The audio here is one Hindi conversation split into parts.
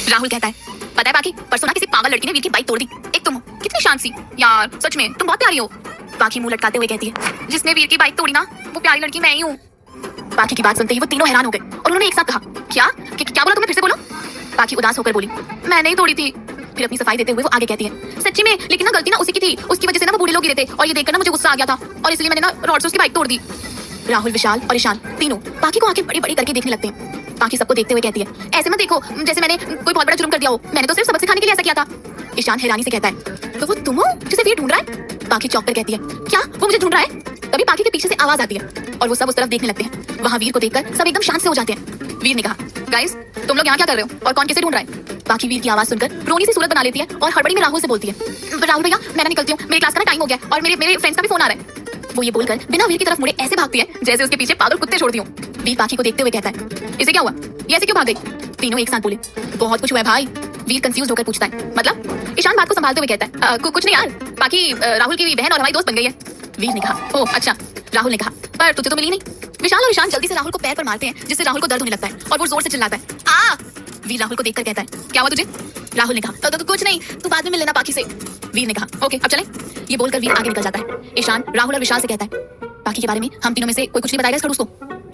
राहुल कहता है, पता है बाकी परसों ना किसी पागल लड़की ने वीर की बाइक तोड़ दी। एक तुम कितनी शांत सी यार, सच में तुम बहुत प्यारी हो। बाकी मुंह लटकाते हुए कहती है, जिसने वीर की बाइक तोड़ी ना वो प्यारी लड़की मैं ही हूँ। बाकी की बात सुनते ही वो तीनों हैरान हो गए और उन्होंने एक साथ कहा, क्या बोला तुमने, फिर से बोलो। बाकी उदास होकर बोली, मैंने ही तोड़ी थी। फिर अपनी सफाई देते हुए वो आगे कहती है, सच्ची में, लेकिन ना गलती ना उसी की थी। उसकी वजह से ना वो बूढ़े लोग गिरे थे और ये देखकर ना मुझे गुस्सा आ गया था और इसलिए मैंने ना रॉड से उसकी बाइक तोड़ दी। राहुल, विशाल और ईशान तीनों बाकी को आंखें बड़ी बड़ी करके देखने लगते हैं। बाकी सबको देखते हुए कहती है, ऐसे मत देखो जैसे मैंने कोई बहुत बड़ा जुर्म कर दिया हो, मैंने तो सिर्फ सबक सिखाने के लिए ऐसा किया था। ईशान हैरानी से कहता है, तो वो तुम हो जिसे वीर ढूंढ रहा है? बाकी चौंक कर कहती है, क्या वो मुझे ढूंढ रहा है? तभी बाकी के पीछे से आवाज आती है और वो सब उस तरफ देखने लगते हैं। वहाँ वीर को देखकर सब एकदम शांत से हो जाते हैं। वीर ने कहा, गाइस तुम लोग यहाँ क्या कर रहे हो और कौन किसे ढूंढ रहा है? बाकी वीर की आवाज सुनकर रोनी सी सूरत बना लेती है और हड़बड़ी में राहुल से बोलती है, राहुल भैया मैं निकलती हूँ, मेरी क्लास का ना टाइम हो गया और मेरे फ्रेंड्स का भी फोन आ रहा है। वो ये बोलकर बिना वीर की तरफ मुड़े ऐसे भागती है जैसे उसके पीछे पागल कुत्ते छोड़ती हूँ। वीर बाकी को देखते हुए कहता है, इसे क्या हुआ, ये ऐसे क्यों भाग गई? तीनों एक साथ बोले, बहुत कुछ हुआ है भाई। वीर कंफ्यूज होकर पूछता है, मतलब? ईशान बात को संभालते हुए कहता है, कुछ नहीं यार, बाकी राहुल की बहन और हमारी दोस्त बन गई है। वीर ने कहा, ओह अच्छा। राहुल ने कहा, पर तुझे तो मिली नहीं। विशाल और ईशान जल्दी से राहुल को पैर पर मारते हैं जिससे राहुल को दर्द होने लगता है और वो जोर से चिल्लाता है, आ। वीर राहुल को देखकर कहता है, क्या हुआ तुझे? राहुल ने कहा, तो कुछ नहीं, तू बाद में मिल लेना बाकी से। वीर ने कहा, ओके अब चलें। ये बोलकर वीर आगे निकल जाता है। ईशान राहुल और विशाल से कहता है, बाकी के बारे में हम तीनों में से कोई कुछ नहीं बताएगा इस खड़ूस को?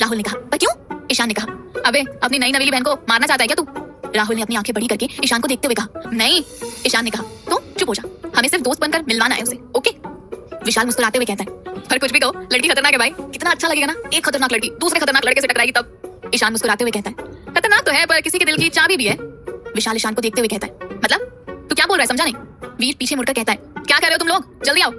राहुल ने कहा, पर क्यों? ईशान ने कहा, अबे अपनी नई नवेली बहन को मारना चाहता है क्या तू? राहुल ने अपनी आंखें बड़ी करके ईशान को देखते हुए कहा, नहीं। ईशान ने कहा, तो चुप हो जा, हमें सिर्फ दोस्त बनकर मिलवाना है उसे, ओके? विशाल मुस्कुराते हुए कहता है, पर कुछ भी कहो, लड़की खतरनाक है भाई, कितना अच्छा लगेगा ना एक खतरनाक लड़की दूसरे खतरनाक लड़के से टकराएगी तब। ईशान मुस्कुराते हुए कहता है, खतरनाक तो है पर किसी के दिल की चाबी भी है। विशाल ईशान को देखते हुए कहता है, मतलब तू क्या बोल रहा है, समझा नहीं? वीर पीछे मुड़कर कहता है, क्या कह रहे हो तुम लोग, जल्दी आओ।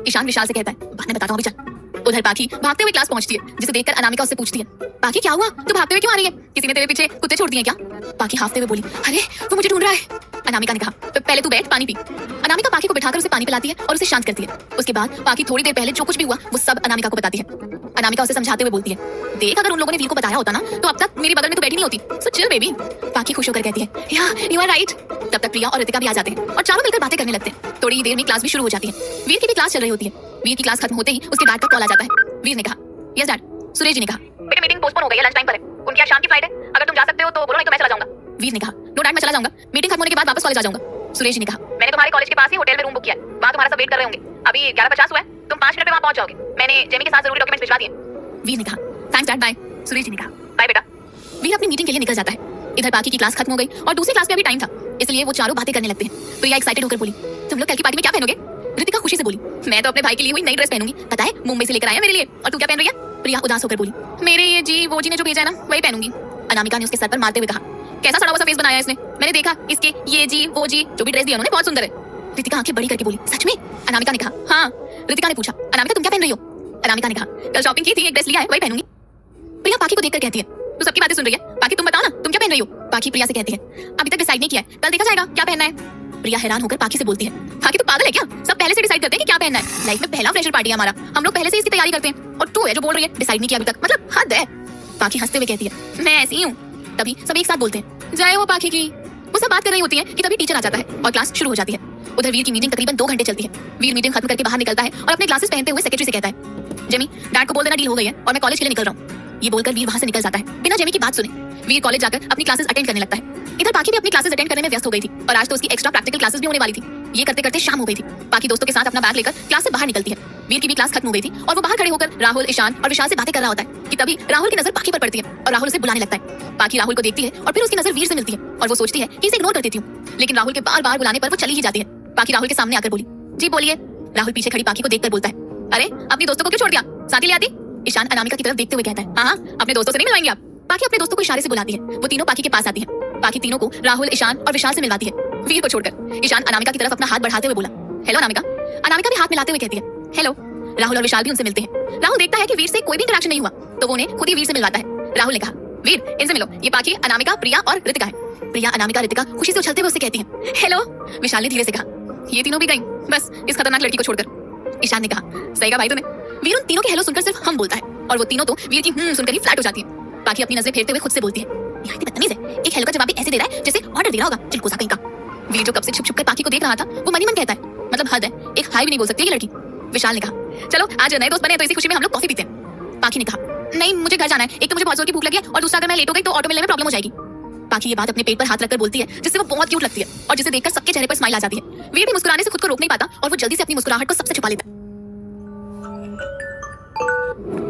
ईशान विशाल से कहता है, बाद में बताता हूँ, अभी चल। उधर बाकी भागते हुए क्लास पहुंचती है जिसे देखकर अनामिका उससे पूछती है, बाकी क्या हुआ, तू भागते हुए क्यों आ रही है? किसी ने तेरे पीछे कुत्ते छोड़ दिए क्या? बाकी हाफते हुए बोली, अरे वो मुझे ढूंढ रहा है। अनामिका ने कहा, तो पहले तू बैठ, पानी पी। अनामिका बाकी को बिठाकर उसे पानी पिलाती है और उसे शांत करती है। उसके बाद बाकी थोड़ी देर पहले जो कुछ भी हुआ वो सब अनामिका को बताती है। अनामिका उसे समझाते हुए बोलती है, देख अगर उन लोगों ने वीर को बताया होता ना तो अब तक मेरे बगल में तो बैठी नहीं होती, सो चिल बेबी। बाकी खुश होकर कहती है, या यू आर राइट। तब तक प्रिया और रितिका भी आ जाते हैं और चारों मिलकर बातें करने लगते हैं। थोड़ी देर में क्लास भी शुरू हो जाती है। वीर की भी क्लास चल रही होती है। वीर की क्लास खत्म होते ही उसके डैड का कॉल आ जाता है। वीर ने कहा, यस डैड। सुरेश जी ने कहा, बेटे मीटिंग पोस्टपोन हो गई है, लंच टाइम पर है, उनकी आज शाम की फ्लाइट है, अगर तुम जा सकते हो तो बोलो, नहीं तो मैं चला जाऊंगा। वीर ने कहा, नो डैड मैं चला जाऊंगा, मीटिंग खत्म होने के बाद वापस कॉलेज आ जाऊंगा। सुरेश जी ने कहा, मैंने तुम्हारे कॉलेज के पास ही होटल में रूम बुक किया है, वहां तुम्हारा सब वेट कर रहे होंगे, अभी 11:50 हुआ है, तुम 5 मिनट में वहां पहुंच जाओगे, मैंने जेमी के साथ जरूरी डॉक्यूमेंट्स भिजवा दिए। वीर ने कहा, thanks dad, bye. Suresh ji ने कहा, बाय बेटा। वीर अपनी मीटिंग के लिए निकल जाता है। इधर बाकी की क्लास खत्म हो गई और दूसरी क्लास में अभी टाइम था, इसलिए वो चारों बातें करने लगते हैं। प्रिया एक्साइटेड होकर बोली, तुम लोग कल की पार्टी में क्या पहनोगे? रितिका खुशी से बोली, मैं तो अपने भाई के लिए हुई नई ड्रेस पहनूंगी, पता है मुंबई से लेकर आया मेरे लिए, और तू क्या पहन रही है? प्रिया उदास होकर बोली, मेरे ये जी वो जी ने जो भेजा है ना वही पहनूंगी। अनामिका ने उसके सर पर मारते हुए कहा, कैसा सड़ा हुआ सा फेस बनाया है इसने, मैंने देखा इसके ये जी वो जी जो भी ड्रेस दिया उन्होंने बहुत सुंदर है। रितिका आंखें बड़ी करके बोली, सच में? अनामिका ने कहा, हाँ। रितिका ने पूछा, अनामिका तुम क्या पहन रही हो? अनामिका ने कहा, कल शॉपिंग की थी, एक ड्रेस लिया है वही पहनूंगी। प्रिया बाकी को देखकर कहती है, तू सबकी बातें सुन रही है, बाकी तुम बताओ ना तुम क्या पहन रही हो? बाकी प्रिया से कहती है, अभी तक डिसाइड नहीं किया है, कल देखा जाएगा क्या पहनना है। प्रिया हैरान होकर बाकी से बोलती है, बाकी तू पागल है क्या? सब पहले से डिसाइड करते हैं कि क्या पहनना है, लाइफ में पहला फ्रेशर पार्टी है हमारा, हम लोग पहले से इसकी तैयारी करते हैं और तू है जो बोल रही है डिसाइड नहीं किया अभी तक, मतलब हद है। बाकी हंसते हुए कहती है, मैं ऐसी ही हूँ। तभी सब एक साथ बोलते हैं, जय हो बाकी की। वो सब बात कर रही होती है कि तभी टीचर आ जाता है और क्लास शुरू हो जाती है। उधर वीर की मीटिंग तकरीबन 2 घंटे चलती है। वीर मीटिंग खत्म करके बाहर निकलता है और अपने ग्लासेस पहनते हुए सेक्रेटरी से कहता है, जेमी डैड को बोल देना डील हो गई है और मैं कॉलेज के लिए निकल रहा हूँ। ये बोलकर वीर वहां से निकल जाता है बिना जेमी की बात सुने। वीर कॉलेज जाकर अपनी क्लासेस अटेंड करने लगता है। इधर बाकी भी अपनी क्लासेस अटेंड करने में व्यस्त हो गई थी और आज तो उसकी एक्स्ट्रा प्रैक्टिकल क्लासेस भी होने वाली थी। ये करते करते शाम हो गई थी। बाकी दोस्तों के साथ अपना बैग लेकर क्लास से बाहर निकलती है। वीर की भी क्लास खत्म हो गई थी और वो बाहर खड़े होकर राहुल, ईशान और विशाल से बातें कर रहा होता है कि तभी राहुल की नजर बाकी पर पड़ती है और राहुल उसे बुलाने लगता है। बाकी राहुल को देखती है और फिर उसकी नजर वीर से मिलती है और वो सोचती है कि इसे इग्नोर कर देती हूँ, लेकिन राहुल के बार बार बुलाने पर वो चली ही जाती है। बाकी राहुल के सामने आकर बोली, जी बोलिए। राहुल पीछे खड़ी बाकी को देखकर बोलता है, अरे अपनी दोस्तों को क्यों छोड़ दिया, साथी ले आती। ईशान अनामिका की तरफ देखते हुए कहता है, हाँ अपने दोस्तों से नहीं मिलवाएंगे आप। बाकी अपने दोस्तों को इशारे से बुलाती है। वो तीनों बाकी के पास आती है। बाकी तीनों को राहुल, ईशान और विशाल से मिलवाती है, वीर को छोड़कर। ईशान अनामिका की तरफ अपना हाथ बढ़ाते हुए बोला, हेलो अनामिका। अनामिका भी हाथ मिलाते हुए कहती है, हेलो। राहुल और विशाल भी उनसे मिलते हैं। राहुल देखता है कि वीर से कोई भी इंटरेक्शन नहीं हुआ तो वो उन्हें खुद ही वीर से मिलवाता है। राहुल ने कहा, वीर इनसे मिलो, ये बाकी अनामिका, प्रिया और रितिका है। प्रिया, अनामिका, रितिका खुशी से उछलते हुए उससे कहती है, हेलो। विशाल ने धीरे से कहा, ये तीनों भी गई बस इस खतरनाक लड़की को छोड़कर। ईशान ने कहा, सही कहा भाई तूने। वीर उन तीनों के हेलो सुनकर सिर्फ हम बोलता है और वो तीनों तो वीर की सुनकर ही फ्लैट हो जाती है। बाकी अपनी नजरें फेरते हुए खुद से बोलती है, ये इतनी बदतमीज है, एक हेलो का जवाब भी ऐसे दे रहा है जैसे ऑर्डर दे रहा होगा, चिलकोसा कहीं का। वीर जो कब से छुप छुप कर बाकी को देख रहा था वो मन ही मन कहता है, मतलब हद है, एक हाई भी नहीं बोल सकती ये लड़की। विशाल ने कहा, चलो आज नए दोस्त बने तो इसी खुशी में हम लोग कॉफी पीते हैं। बाकी ने कहा, नहीं मुझे घर जाना है, एक तो मुझे बहुत जोर की भूख लगी है और दूसरा अगर मैं लेट हो गई तो ऑटो मिलने में प्रॉब्लम हो जाएगी। पाखी ये बात अपने पेट पर हाथ रखकर बोलती है, जिससे वो बहुत क्यूट लगती है और जिसे देखकर सबके चेहरे पर स्माइल आ जाती है। वीर भी मुस्कुराने से खुद को रोक नहीं पाता और वो जल्दी से अपनी मुस्कुराहट को सबसे छुपा लेता है।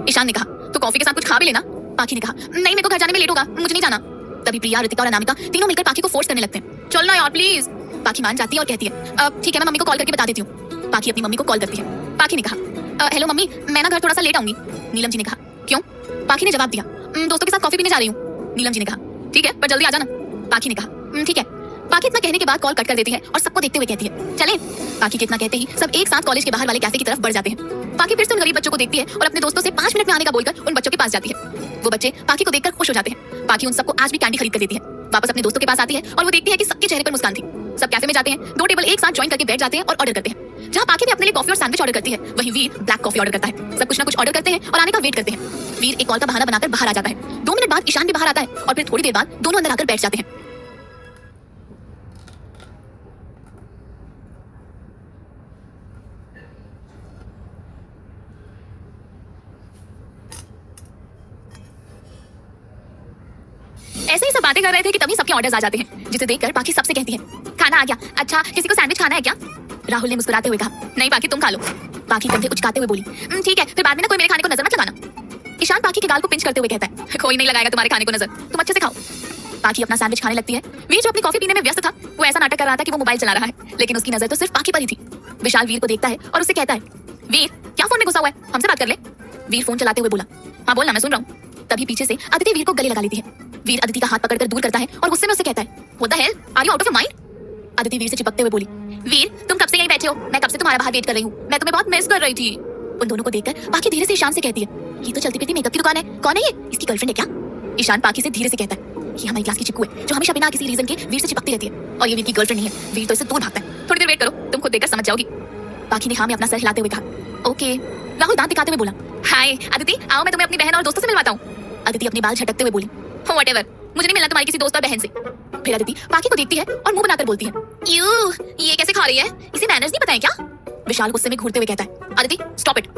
ईशान ने कहा, तो कॉफी के साथ कुछ खा भी लेना। पाखी ने कहा, नहीं, मेरे को घर जाने में लेट होगा, मुझे नहीं जाना। तभी प्रिया, ऋतिका और अनामिका तीनों मिलकर पाखी को फोर्स करने लगते हैं। चल ना यार प्लीज। पाखी मान जाती है और कहती है, ठीक है, मैं मम्मी को कॉल करके बता देती हूँ। पाखी अपनी मम्मी को कॉल करती है। पाखी ने कहा, हेलो मम्मी, मैं ना घर थोड़ा सा लेट आऊंगी। नीलम जी ने कहा, क्यों? पाखी ने जवाब दिया, दोस्तों के साथ कॉफी पीने जा रही हूँ। नीलम जी ने कहा, ठीक है, पर जल्दी आ जाना। पाखी ने कहा, ठीक है। पाखी इतना कहने के बाद कॉल कट कर देती है और सबको देखते हुए कहती है, चलें। पाखी के इतना कहते ही सब एक साथ कॉलेज के बाहर वाले कैफे की तरफ बढ़ जाते हैं। पाखी फिर से उन गरीब बच्चों को देखती है और अपने दोस्तों से 5 मिनट में आने का बोलकर उन बच्चों के पास जाती है। वो बच्चे पाखी को देखकर खुश हो जाते हैं। पाखी उन सबको आज भी कैंडी खरीद कर देती है। वापस अपने दोस्तों के पास आती है और वो देखती है कि सबके चेहरे पर मुस्कान थी। सब कैफे में जाते हैं, 2 टेबल एक साथ ज्वाइन करके बैठ जाते हैं और ऑर्डर करते हैं। जहां पाखी भी अपने लिए कॉफी और सैंडविच ऑर्डर करती है, वहीं वीर ब्लैक कॉफी ऑर्डर करता है। सब कुछ ना कुछ ऑर्डर करते हैं और आने का वेट करते हैं। वीर एक कॉल का बहाना बनाकर बाहर आ जाता है। 2 मिनट बाद ईशान भी बाहर आता है और फिर थोड़ी देर बाद दोनों अंदर आकर बैठ जाते हैं। ऐसे ही सब बातें कर रहे थे कि तभी सबके ऑर्डर्स आ जाते हैं, जिसे देखकर पाखी सबसे कहती है, खाना आ गया। अच्छा, किसी को सैंडविच खाना है क्या? राहुल ने मुस्कुराते हुए कहा, नहीं पाखी, तुम खा लो। पाखी कंधे उचकाते हुए बोली, ठीक है, फिर बाद में ना कोई मेरे खाने को नजर मत लगाना। ईशान पाखी के गाल को पिंच करते हुए कहता है, कोई नहीं लगाएगा तुम्हारे खाने को नजर, तुम अच्छे से खाओ। पाखी अपना सैंडविच खाने लगती है। वीर जो अपनी कॉफी पीने में व्यस्त था, वो ऐसा नाटक कर रहा था कि वो मोबाइल चला रहा है, लेकिन उसकी नजर तो सिर्फ पाखी पर ही थी। विशाल वीर को देखता है और उससे कहता है, वीर क्या फोन में घुसा हुआ है, हमसे बात कर ले। वीर फोन चलाते हुए बोला, हाँ बोलना, मैं सुन रहा हूँ। तभी पीछे से अदिति वीर को गले लगा लेती है। वीर अदिति का हाथ पकड़कर दूर करता है और गुस्से में उससे कहता है, what the hell, are you out of your mind? Aditi Veer से चिपकते हुए बोली, वीर तुम कब से यहीं बैठे हो? मैं कब से तुम्हारा बाहर वेट कर रही हूँ, मैं तुम्हें बहुत मिस कर रही थी। उन दोनों को देखकर पाखी धीरे से ईशान से कहती है, ये तो चलती फिरती मेकअप की दुकान है, कौन है ये, इसकी गर्लफ्रेंड है क्या? ईशान पाखी से धीरे से कहता है, ये हमारी क्लास की चिक्कू है जो हमेशा बिना किसी रीजन के वीर से चिपकती रहती है, और ये वीर की गर्लफ्रेंड नहीं है, वीर तो इससे दूर भागता है। थोड़ी देर वेट करो, तुम खुद देखकर समझ जाओगी। पाखी ने हाँ में अपना सर हिलाते हुए कहा, ओके। राहुल दांत दिखाते हुए बोला, हाय अदिति, आओ मैं तुम्हें अपनी बहन और दोस्तों से मिलवाता हूँ। अदिति अपने बाल झटकते हुए बोली, व्हाटएवर, मुझे नहीं मिलना तुम्हारी किसी दोस्त और बहन से। फिर अदिति पाखी को देखती है और मुंह बनाकर बोलती है, यू, ये कैसे खा रही है, इसे मैनर्स नहीं पता है क्या? विशाल गुस्से में घूरते हुए कहता है, अदिति स्टॉप इट।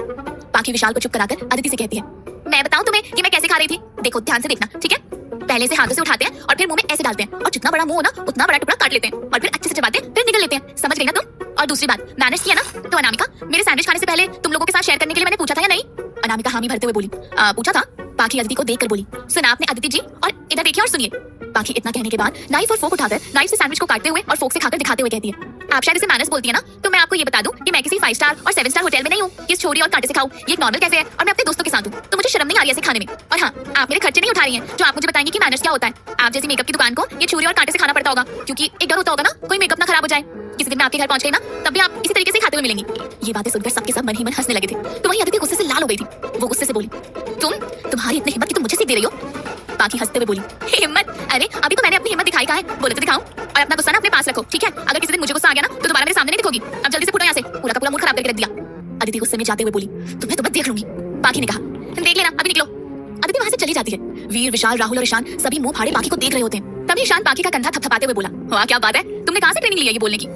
पाखी विशाल को चुप कराकर अदिति से कहती है, मैं बताऊं तुम्हें कि मैं कैसे खा रही थी? देखो ध्यान से देखना, ठीक है? पहले से हाथों से उठाते हैं और फिर मुंह में ऐसे डालते हैं, और जितना बड़ा मुंह हो ना उतना बड़ा टुकड़ा काट लेते हैं और फिर अच्छे से चबाते हैं, फिर निगल लेते हैं। समझ गई ना तुम? और दूसरी बात, मैनर्स किया ना? तो अनामिका, मेरे सैंडविच खाने से पहले तुम लोगों के साथ शेयर करने के लिए मैंने पूछा था या नहीं? अनामिका हामी भरते हुए बोली, पूछा था। पाखी अदिति को देखकर बोली, सुना आपने अदिति जी, और इधर देखिए और सुनिए। पाखी इतना कहने के बाद नाइफ और फोक उठाकर नाइफ से सैंडविच को काटते हुए और फोक से खाकर दिखाते हुए कहती है, आप शायद इसे मैनर्स बोलती है ना, तो मैं आपको ये बता दूं कि मैं किसी 5 स्टार और 7 स्टार होटल में नहीं हूँ, किस छोरी और कांटे से खाऊं। ये एक नॉर्मल कैफे है और मैं अपने दोस्तों के साथ हूँ, तो मुझे शर्म नहीं आ रही है ऐसे खाने में। और हाँ, आप मेरे खर्चे नहीं उठा रही हैं, जो आप मुझे बताएंगे कि मैनर्स क्या होता है। आप जैसी मेकअप की दुकान को ये छुरी और कांटे से खाना पड़ता होगा, क्योंकि एक डर होता होगा ना कोई मेकअप ना खराब हो जाए। किसी दिन मैं आपके घर पहुंच गई ना, तब भी आप इसी तरीके से खाते हुए मिलेंगी। ये बातें सुनकर सबके सब मन ही मन हंसने लगे थे। तो वहीं अदिति गुस्से से लाल हो गई थी। वो गुस्से से बोली, तुम्हारी इतनी हिम्मत कि तुम मुझे सीख दे रही हो? पाखी हंसते हुए बोली, हिम्मत? अरे अभी तो मैंने अपनी हिम्मत दिखाई, कहा है बोलो तो दिखाऊं। और अपना गुस्सा ना अपने पास रखो, ठीक है? अगर किसी दिन मुझे गुस्सा आ गया ना, तो दोबारा मेरे सामने नहीं दिखोगी। अब जल्दी से फुटो यहाँ से, पूरा का पूरा मूड खराब करके रख दिया। अदिति गुस्से में जाते हुए बोली, तुम्हें तो मैं देख लूंगी। पाखी ने कहा, देख लेना, अभी निकलो। अदिति वहां से चली जाती है। वीर, विशाल, राहुल और ईशान सभी मुंह फाड़े पाखी को देख रहे होते हैं। तभी ईशान पाखी का कंधा थपथपाते हुए बोला, वाह क्या बात है, तुमने कहां से ट्रेनिंग लिया ये बोलने की?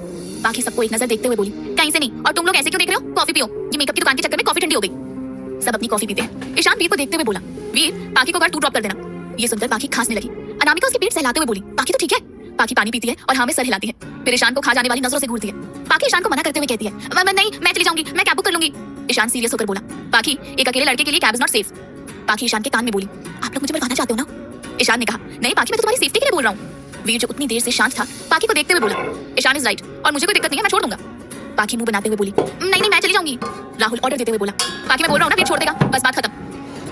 पाखी सबको एक नजर देखते हुए बोली, कहीं से नहीं, और तुम लोग ऐसे क्यों देख रहे हो? कॉफी पियो, ये मेकअप की दुकान के चक्कर में कॉफी ठंडी हो गई। सब अपनी कॉफी पीते हैं। ईशान वीर को देखते हुए बोला, वीर पाखी को घर तू ड्रॉप कर देना। ये सुनकर पाखी खांसने लगी। अनामिका उसके पेट सहलाते हुए बोली, पाखी तो ठीक है। पाखी पानी पीती है और हाँ में सर हिलाती है, फिर ईशान को खा जाने वाली नजरों से घूरती है। पाखी ईशान को मना करते हुए कहती है, नहीं, मैं चली जाऊंगी, मैं कैब बुक कर लूंगी। ईशान सीरियस होकर बोला, पाखी एक अकेले लड़के के लिए कैब इज नॉट सेफ। पाखी ईशान के कान में बोली, आप लोग मुझे मरवाना चाहते हो ना? ईशान ने कहा, नहीं पाखी, मैं तो तुम्हारी सेफ्टी के लिए बोल रहा हूँ। वीर जो उतनी देर से शांत था, पाखी को देखते हुए बोला, ईशान इज राइट, और मुझे कोई दिक्कत नहीं है, मैं छोड़ दूंगा। पाखी मुंह बनाते हुए बोली, नहीं मैं चली जाऊंगी। राहुल ऑर्डर देते हुए बोला, पाखी मैं बोल रहा हूँ ना, वीर छोड़ देगा, बस बात खत्म।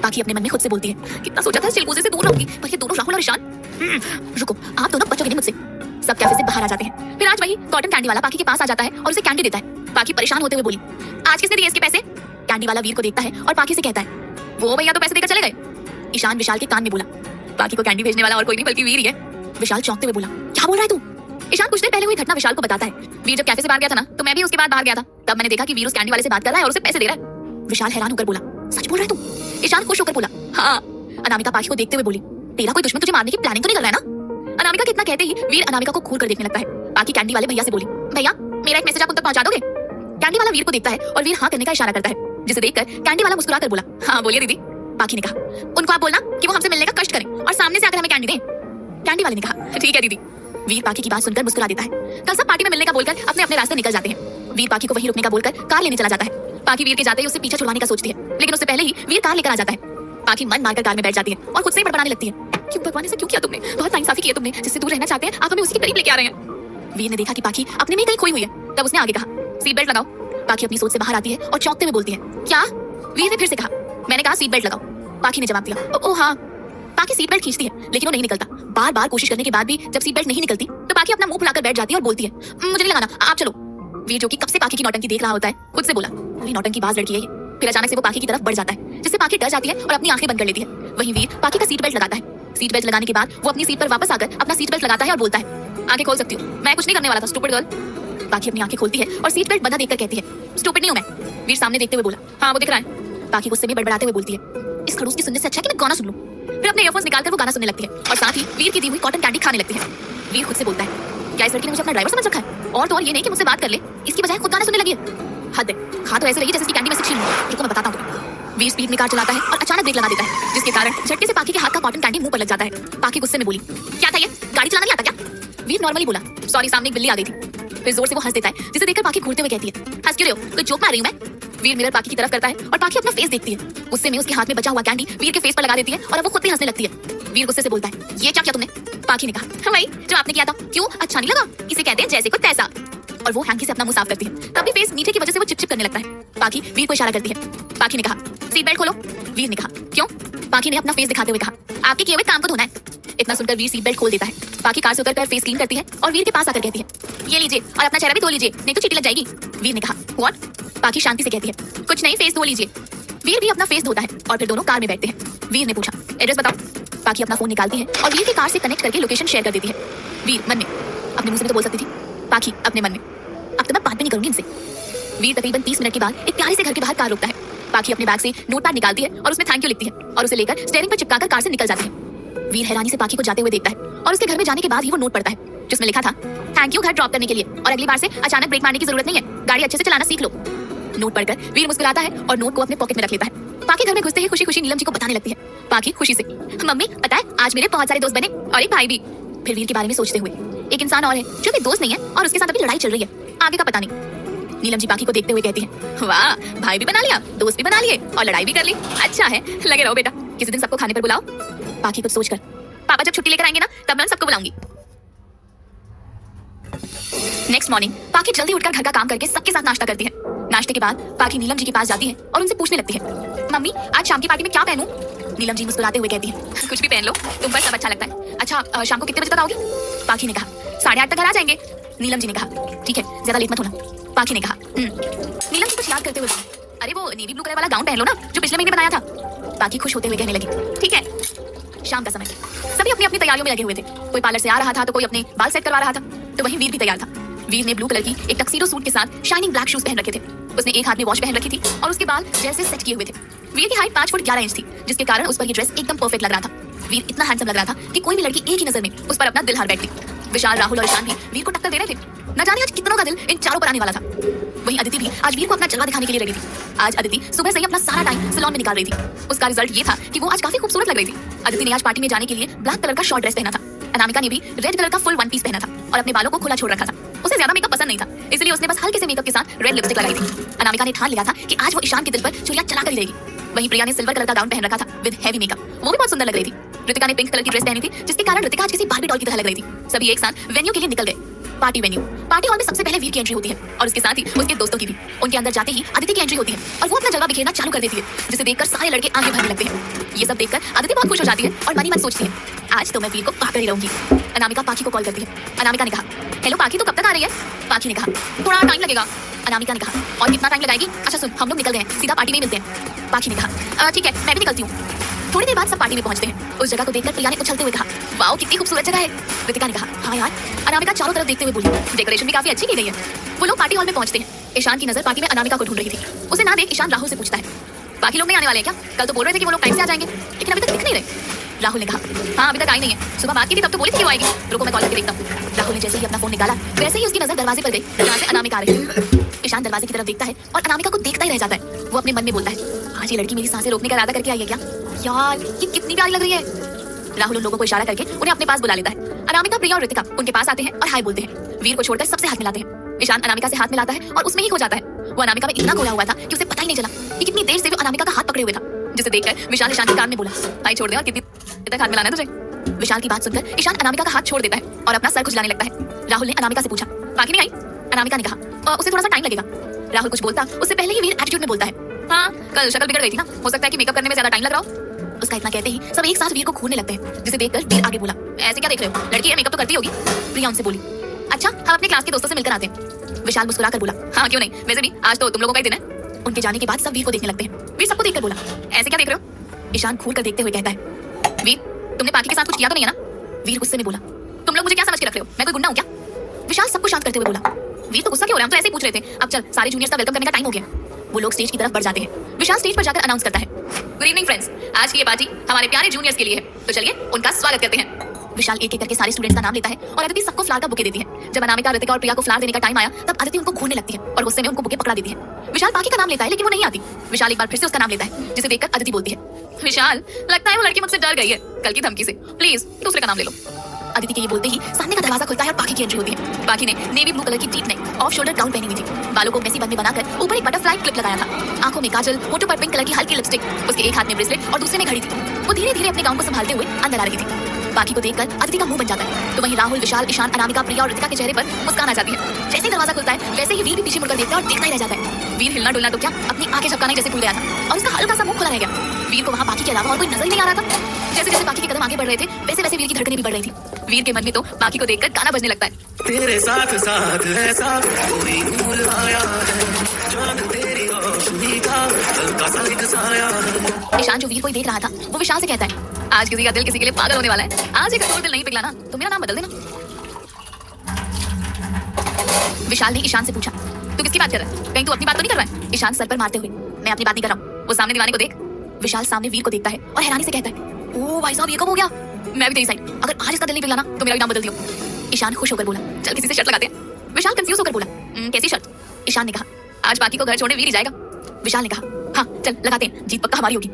पाखी अपने मन में खुद से बोलती है, कितना सोचा था इस चिलगोजे से दूर रहूंगी, पर ये दोनों राहुल और ईशान, रुको, आप दोनों बचोगे नहीं मुझसे। सब कैफे से बाहर आ जाते हैं। फिर आज वही कॉटन कैंडी वाला पाखी के पास आ जाता है और उसे कैंडी देता है। पाखी परेशान होते हुए बोली, आज किसने दिए इसके पैसे? कैंडी वाला वीर को देखता है और पाखी से कहता है, वो भैया तो पैसे देकर चले गए। ईशान विशाल के कान में बोला, पाखी को कैंडी भेजने वाला और कोई नहीं बल्कि वीर ही है। विशाल चौंकते हुए बोला, क्या बोल रहा है तू? ईशान कुछ देर पहले हुई घटना विशाल को बताता है। वीर जब कैफे से बाहर गया था ना, तो मैं भी उसके बाद बाहर गया था, तब मैंने देखा कि वीर उस कैंडी वाले से बात कर रहा है और उसे पैसे दे रहा है। विशाल हैरान होकर बोला, सच बोल रहा है तू? ईशान खुश होकर बोला, हाँ। अनामिका पाखी को देखते हुए बोली, तेरा कोई दुश्मन तुझे मारने की प्लानिंग तो नहीं कर रहा है ना? अनामिका कितना कहते ही वीर अनामिका को घूर कर देखने लगता है। पाखी कैंडी वाले भैया से बोली, भैया मेरा एक मैसेज आप उन तक पहुंचा दोगे? कैंडी वाला वीर को देखता है और वीर हाँ करने का इशारा करता है, जिसे देखकर कैंडी वाला मुस्कुरा कर बोला, हाँ बोलिए दीदी। पाखी ने कहा, उनको आप बोलना कि वो हमसे मिलने का कष्ट करें और सामने से आकर हमें कैंडी दें। कैंडी वाले ने कहा ठीक है दीदी। वीर पाखी की बात सुनकर मुस्कुरा देता है। कल सब पार्टी में मिलने का बोलकर अपने अपने रास्ते निकल जाते हैं। वीर पाखी को वहीं रुकने का बोलकर कार लेने चला जाता है। पाखी वीर के जाते ही उससे पीछा छुड़वाने का सोचती है, लेकिन उससे पहले ही वीर कार लेकर आ जाता है। पाखी मन मारकर कार में बैठ जाती है और खुद से ही बड़बड़ाने लगती है, क्यों भगवान ऐसा क्यों किया तुमने? बहुत नाइंसाफी की है तुमने। जिससे दूर रहना चाहते हैं आप हमें उसी के करीब लेके आ रहे हैं। वीर ने देखा कि पाखी अपने में कहीं खोई हुई है, तब उसने आगे कहा सीट बेल्ट लगाओ। पाखी अपनी सोच से बाहर आती है और चौंकते हुए बोलती है क्या? वीर ने फिर से कहा मैंने कहा सीट बेल्ट लगाओ। पाखी ने जवाब दिया ओ हाँ। पाखी सीट बेल्ट खींचती है लेकिन वो नहीं निकलता। बार बार कोशिश करने के बाद भी जब सीट बेल्ट नहीं निकलती तो पाखी अपना मुंह फुलाकर बैठ जाती है और बोलती है मुझे नहीं लगाना, आप चलो। वीर जो कि कब से पाखी की नौटंकी देख रहा होता है खुद से बोला वही नौटंकी बाज लड़की है ये। फिर अचानक से वो पाखी की तरफ बढ़ जाता है, जिससे पाखी डर जाती है और अपनी आंखें बंद कर लेती है। वहीं वीर पाखी का सीट बेल्ट लगाता है। सीट बेल्ट लगाने के बाद वो अपनी सीट पर वापस आकर अपना सीट बेल्ट लगाता है और बोलता है आंखें खोल सकती हूँ, मैं कुछ नहीं करने वाला था स्टूपिड गर्ल। पाखी अपनी आंखें खोलती है और सीट बेल्ट बंधा देखकर कहती है स्टूपिड नहीं हूं मैं। वीर सामने देखते हुए बोला हाँ वो दिख रहा है। पाखी गुस्से में बड़बड़ाते हुए बोलती है इस खड़ूस की सुनने से अच्छा कि मैं गाना सुन लूं। फिर अपने ईयरफोन्स निकालकर वो गाना सुनने लगती है और साथ ही वीर की दी हुई कॉटन कैंडी खाने लगती है। वीर खुद से बोलता है क्या इस लड़की ने मुझे अपना ड्राइवर समझ रखा है? और तो और ये नहीं कि मुझसे बात कर ले, इसकी बजाय खुद गाना सुनने लगी है। हद है, खा तो ऐसे रही जैसे इसकी कैंडी में से छीन लूं। रुको मैं बताता हूं तुम्हें। वीर स्पीड में कार चलाता है और अचानक ब्रेक लगा देता है, जिसके कारण झटके से पाखी के हाथ का कॉटन कैंडी मुंह पर लग जाता है। पाखी गुस्से में बोली क्या था ये, गाड़ी चलाना नहीं आता क्या? वीर नॉर्मली बोला सॉरी सामने एक बिल्ली आ गई थी। फिर जोर से वो हंस देता है, जिसे देखकर पाखी घूरते हुए कहती है हंस क्यों रहे हो, कोई जोक मार रही हूं मैं? वीर मिरर पाखी की तरफ करता है और पाखी अपना फेस देखती है। गुस्से में उसके हाथ में बचा हुआ कैंडी वीर के फेस पर लगा देती है और अब वो खुद भी हंसने लगती है। वीर गुस्से से बोलता है ये क्या किया तुमने? पाखी ने कहा भाई जो आपने किया था, क्यों अच्छा नहीं लगा? इसे कहते हैं जैसे को तैसा। और वो हैंकी से अपना मुंह साफ करती है, तब भी फेस मीठे की वजह से वो चिपचिप करने लगता है। पाखी वीर को इशारा करती है। पाखी ने कहा सीट बेल्ट खोलो। वीर ने कहा क्यों? पाखी ने अपना फेस दिखाते हुए कहा आपके किए हुए काम को धोना है। इतना सुनकर वीर सीट बेल्ट खोल देता है। पाखी कार से उतरकर फेस क्लीन करती है और वीर के पास आकर कहती है ये लीजिए और अपना चेहरा भी धो लीजिए, नहीं तो चीटी लग जाएगी। वीर ने कहा व्हाट? पाखी शांति से कहती है कुछ नहीं, फेस धो लीजिए। वीर भी अपना फेस धोता है और फिर दोनों कार में बैठते हैं। वीर ने पूछा एड्रेस बताओ। पाखी अपना फोन निकालती है और वीर की कार से कनेक्ट करके लोकेशन शेयर कर देती है। वीर मन में अपने मुंह से भी तो बोल सकती थी। पाखी अपने मन में अब तो मैं बात भी नहीं करूंगी इनसे। वीर तकरीबन 30 मिनट के बाद एक प्यारे से घर के बाहर कार रोकता है। पाखी अपने बैग से नोटपैड निकालती है और उसमें थैंक यू लिखती है और उसे लेकर स्टीयरिंग पर चिपकाकर कार से निकल जाती है। वीर हैरानी से पाखी को जाते हुए देखता है और उसके घर में जाने के बाद ही वो नोट पढ़ता है जिसमें लिखा था थैंक यू घर ड्रॉप करने के लिए और अगली बार से अचानक ब्रेक मारने की जरूरत नहीं है, गाड़ी अच्छे से चलाना सीख लो। नोट पढ़कर वीर मुस्कुराता है और नोट को अपने पॉकेट में रख लेता है। पाखी घर में घुसते ही खुशी खुशी नीलम जी को बताने लगती है। पाखी खुशी से मम्मी पता है आज मेरे बहुत सारे दोस्त बने और एक भाई भी। फिर वीर के बारे में सोचते हुए एक इंसान और है जो कि दोस्त नहीं है और उसके साथ अभी लड़ाई चल रही है, आगे का पता नहीं। नीलम जी पाखी को देखते हुए कहती है वाह भाई भी बना लिया, दोस्त भी बना लिए और लड़ाई भी कर ली, अच्छा है लगे रहो बेटा, किसी दिन सबको खाने पर बुलाओ। पाखी कुछ सोचकर पापा जब छुट्टी लेकर आएंगे ना तब मैं सबको बुलाऊंगी। नेक्स्ट मॉर्निंग पाखी जल्दी उठकर घर का काम करके सबके साथ नाश्ता करती है। नाश्ते के बाद पाखी नीलम जी के पास जाती है और उनसे पूछने लगती है मम्मी आज शाम की पार्टी में क्या पहनूं? नीलम जी मुस्कुराते हुए कहती है कुछ भी पहन लो, तुम पर सब अच्छा लगता है। अच्छा शाम को कितने बजे तक आओगी? पाखी ने कहा 8:30 तक घर आ जाएंगे। नीलम जी ने कहा ठीक है ज्यादा लेट मत होना। पाखी ने कहा नीलम जी कुछ याद करते हुए अरे वो नेवी ब्लू कलर वाला गाउन पहन लो ना जो पिछले महीने बनाया था। पाखी खुश होते हुए कहने लगी ठीक है। शाम का समय सभी अपनी अपनी तैयारियों में लगे हुए थे। कोई पार्लर से आ रहा था तो कोई अपने बाल सेट करवा रहा था, तो वहीं वीर भी तैयार था। वीर ने ब्लू कलर की एक टक्सीडो सूट के साथ शाइनिंग ब्लैक शूज पहन रखे थे। उसने एक हाथ में वॉच पहन रखी थी और उसके बाल जैसे सेट किए हुए थे। वीर की हाइट 5 फुट 11 इंच थी, जिसके कारण उस पर ये ड्रेस एकदम परफेक्ट लग रहा था। वीर इतना हैंडसम लग रहा था कि कोई भी लड़की एक ही नजर में उस पर अपना दिल हार बैठती। विशाल, राहुल और ईशान भी वीर को टक्कर दे रहे थे। न जाने आज कितनों का दिल इन चारों पर आने वाला था। वहीं अदिति भी आज वीर को अपना जलवा दिखाने के लिए रेडी थी। आज अदिति सुबह से ही अपना सारा टाइम सैलून में निकाल रही थी। उसका रिजल्ट ये था कि वो आज काफी खूबसूरत लग रही थी। अदिति ने आज पार्टी में जाने के लिए ब्लैक कलर का शॉर्ट ड्रेस पहना था। अनामिका ने भी रेड कलर का फुल वन पीस पहना था और अपने बालों को खुला छोड़ रखा था। उसे ज्यादा मेकअप पसंद नहीं था, इसलिए उसने बस हल्के से मेकअप के साथ रेड लिपस्टिक लगाई थी। अनामिका ने ठान लिया था कि आज वो ईशान के दिल पर छुरियां चला कर ही रहेगी। वहीं प्रिया ने सिल्वर कलर का गाउन पहन रखा था विद हेवी मेकअप, वो भी बहुत सुंदर लग रही थी। ऋतिका ने पिंक कलर की ड्रेस पहनी थी, जिसके कारण ऋतिका आज किसी बार्बी डॉल की तरह लग रही थी। सभी एक साथ वेन्यू के लिए निकल गए। पार्टी वेन्यू पार्टी हॉल में सबसे पहले वीर की एंट्री होती है और उसके साथ ही उसके दोस्तों की भी। उनके अंदर जाते ही अदिति की एंट्री होती है और वो अपना जलवा बिखेरना चालू कर देती है, जिसे देखकर सारे लड़के आगे बढ़ने लगते हैं। ये सब देखकर अदिति बहुत खुश हो जाती है और मनी मन सोचती है आज तो मैं वीर को पाकर ही रहूंगी। अनामिका पाखी को कॉल करती है। अनामिका ने कहा हेलो पाखी तो कब तक आ रही है? पाखी ने कहा थोड़ा टाइम लगेगा। अनामिका ने कहा और कितना टाइम लगाएगी? अच्छा सुन हम लोग निकल गए हैं, सीधा पार्टी में ही मिलते हैं। पाखी ने कहा ठीक है मैं भी निकलती हूँ। थोड़ी देर बाद सब पार्टी में पहुंचते हैं। उस जगह को देखकर प्रिया ने उछलते हुए कहा वाओ कितनी खूबसूरत जगह है। ऋतिका ने कहा हाँ यार। अनामिका चारों तरफ देखते हुए बोली डेकोरेशन भी काफी अच्छी की गई है। वो लोग पार्टी हॉल में पहुंचते हैं। ईशान की नजर पार्टी में अनामिका को ढूंढ रही थी। उसे ना देख ईशान राहुल से पूछता है बाकी लोग नहीं आने वाले हैं क्या? कल तो बोल रहे थे कि वो लोग टाइम से आ जाएंगे, लेकिन अभी तक दिख नहीं रहे। राहुल ने कहा हाँ अभी तक आई नहीं है, सुबह बात की थी तब तो बोली थी वो आएगी, रुको मैं कॉल करके देखता हूँ। राहुल ने जैसे ही अपना फोन निकाला वैसे ही उसकी नजर दरवाजे पर गई जहाँ से अनामिका आ रही थी। ईशान दरवाजे की तरफ देखता है और अनामिका को देखता ही रह जाता है। वो अपने मन में बोलता है आज ये लड़की मेरी सांसें रोकने का इरादा करके आई है क्या? यार ये कितनी प्यारी लग रही है। राहुल उन लोगों को इशारा करके उन्हें अपने पास बुला लेता है। अनामिका, प्रिया और ऋतिका उनके पास आते हैं और हाय बोलते हैं। वीर को छोड़कर सबसे हाथ मिलाते हैं। ईशान अनामिका से हाथ मिलाता है और उसमें ही खो जाता है। वो अनामिका में इतना खोया हुआ था कि उसे पता ही नहीं चला कि कितनी देर से वो अनामिका का हाथ पकड़े हुए था, जिसे देखकर विशाल ईशान के कान में बोला, भाई छोड़ दे और कितनी देर तक हाथ मिलाना है तुझे। विशाल की बात सुनकर ईशान अनामिका का हाथ छोड़ देता है और अपना सर खुजलाने लगता है। राहुल ने अनामिका से पूछा, बाकी नहीं आई? अनामिका ने कहा, उसे थोड़ा सा टाइम लगेगा। राहुल कुछ बोलता उससे पहले ही वीर एटीट्यूड में बोलता है, हाँ कल शक्ल बिगड़ गई थी ना, हो सकता है कि मेकअप करने में ज्यादा टाइम लग रहा हो। उसका इतना कहते ही सब एक साथ वीर को घूरने लगते हैं, जिसे देखकर वीर आगे बोला, ऐसे क्या देख रहे हो, लड़की है मेकअप तो करती होगी। प्रिया उनसे बोली, अच्छा हम अपने क्लास के दोस्तों से मिलकर आते हैं। विशाल मुस्कुराकर बोला, हाँ क्यों नहीं, वैसे भी आज तो तुम लोगों का ही दिन है। उनके जाने के बाद सब वीर को देखने लगते हैं। वीर सबको देखकर बोला, ऐसे क्या देख रहे हो? ईशान घूर कर देखते हुए कहता है, वीर तुमने पार्टी के साथ कुछ किया तो नहीं है ना? वीर गुस्से में बोला, तुम लोग मुझे क्या समझ के रख रहे हो, मैं कोई गुंडा हूँ क्या? विशाल सबको शांत करते हुए बोला, वीर तो गुस्सा क्यों हो रहा है, हम तो ऐसे ही पूछ रहे थे, अब चल सारे जूनियर्स का वेलकम करने का टाइम हो गया। वो लोग स्टेज की तरफ बढ़ जाते हैं। विशाल स्टेज पर जाकर अनाउंस करता है, गुड इवनिंग फ्रेंड्स, आज की ये पार्टी हमारे प्यारे जूनियर्स के लिए है, तो चलिए उनका स्वागत करते हैं। विशाल एक एक करके सारे स्टूडेंट्स का नाम लेता है और अदिति सबको फ्लावर का बुके देती है। जब अनामिका, ऋतिका और प्रिया को फ्लावर देने का टाइम आया तब अदिति उनको घूरने लगती है और गुस्से में उनको बुके पकड़ा देती है। विशाल बाकी का नाम लेता है लेकिन वो नहीं आती। विशाल एक बार फिर से उसका नाम लेता है, जिसे देखकर अदिति बोलती है, विशाल लगता है वो लड़की मुझसे डर गई है कल की धमकी से, प्लीज दूसरे का नाम ले लो। अदिति के ये बोलते ही सामने का दरवाजा खुलता है और बाकी की एंट्री होती है। बाकी ने नेवी ब्लू कलर की deep neck off shoulder gown पहनी हुई थी, बालों को मेसी बन में बनाकर ऊपर एक बटरफ्लाई क्लिप लगाया था, आंखों में काजल, होठों पर पिंक कलर की हल्की लिपस्टिक, उसके एक हाथ में ब्रेसलेट और दूसरे में घड़ी थी। वो धीरे धीरे अपने गाउन को संभालते हुए अंदर आ रही थी। बाकी को देखकर अदिति का मुंह बन जाता है, तो वहीं राहुल, विशाल, ईशान, अनामिका, प्रिया और ऋतिका के चेहरे पर मुस्कान आ जाती है। जैसे ही दरवाजा खुलता है वैसे ही वीर भी पीछे मुड़कर देखता है और देखता ही रह जाता है। वीर हिलना डुलना तो क्या अपनी आंखें झपकाने जैसे खुल गया था और उसका हल्का सा मुंह खुला रह गया। वीर को वहां बाकी के अलावा और कोई नजर ही नहीं आ रहा था। जैसे जैसे बाकी के कदम आगे बढ़ रहे थे वैसे वैसे वीर की धड़कनें भी बढ़ रही थी। वीर के मन में तो बाकी को देखकर गाना बजने लगता है, तेरे साथ साथ ऐसा कोई नूर आया है, चांद तेरी रोशनी का हल्का सा एक साया है। ईशान जो वीर को ही देख रहा था वो विशाल से कहता है, आज किसी का दिल किसी के लिए पागल होने वाला है, आज एक और दिल नहीं पिघलाना तो मेरा नाम बदल देना। विशाल ने ईशान से पूछा, तू किसकी बात कर रहा है, कहीं तू अपनी बात तो नहीं कर रहा है? ईशान सर पर मारते हुए, मैं अपनी बात नहीं कर रहा हूँ, वो सामने दीवाने को देख। विशाल सामने वीर को देखता है और हैरानी से कहता है, ओ भाई साहब ये कब हो गया, मैं भी तेरी साइड, अगर आज इसका दिल नहीं पिघलाना तो मेरा भी नाम बदल दियो। ईशान खुश होकर बोला, चल किसी से शर्त लगाते हैं। विशाल कंफ्यूज होकर बोला, कैसी शर्त? ईशान ने कहा, आज बाकी को घर छोड़ने वीर ही जाएगा। विशाल ने कहा, हाँ चल लगाते हैं, जीत पक्का हमारी होगी।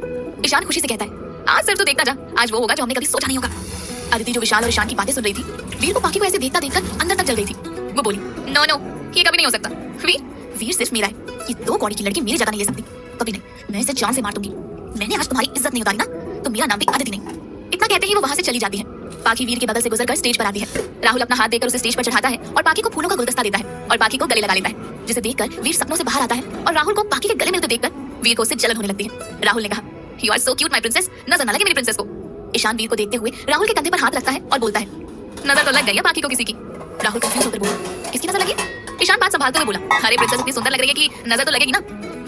ईशान खुशी से कहता है, आज सिर्फ तो देखता जा, आज वो होगा जो हमने कभी सोचा नहीं होगा। अदिति जो विशाल और ईशान की बातें सुन रही थी, वीर को बाकी को ऐसे देखता देखकर अंदर तक जल गई थी। वो बोली, नो नो ये कभी नहीं हो सकता, वीर सिर्फ मेरा है, ये दो कौड़ी की लड़की मेरी जगह नहीं ले सकती, कभी नहीं, मैं इसे जान से मार दूंगी। मैंने आज तुम्हारी इज्जत नहीं उतारी ना, तो मेरा नाम भी अदिति नहीं। इतना कहते ही वो वहां से चली जाती है। बाकी वीर के बगल से गुजरकर स्टेज पर आती है। राहुल अपना हाथ देकर उसे स्टेज पर चढ़ाता है और बाकी को फूलों का गुलदस्ता देता है और बाकी को गले लगा लेता है, जिसे देखकर वीर सपनों से बाहर आता है और राहुल को बाकी के गले मिलते देखकर वीर को उससे जलन होने लगती है। राहुल ने कहा, you are so cute my princess, नजर न लगे मेरी प्रिंसेस को। ईशान वीर को देखते हुए राहुल के कंधे पर हाथ रखता है और बोलता है, नजर तो लग गई है बाकी को किसी की। राहुल कंफ्यूज होकर बोला, किसकी नजर लगी? ईशान बात संभालते हुए बोला, अरे प्रिंसेस इतनी सुंदर लग रही है कि नजर तो लगेगी ना।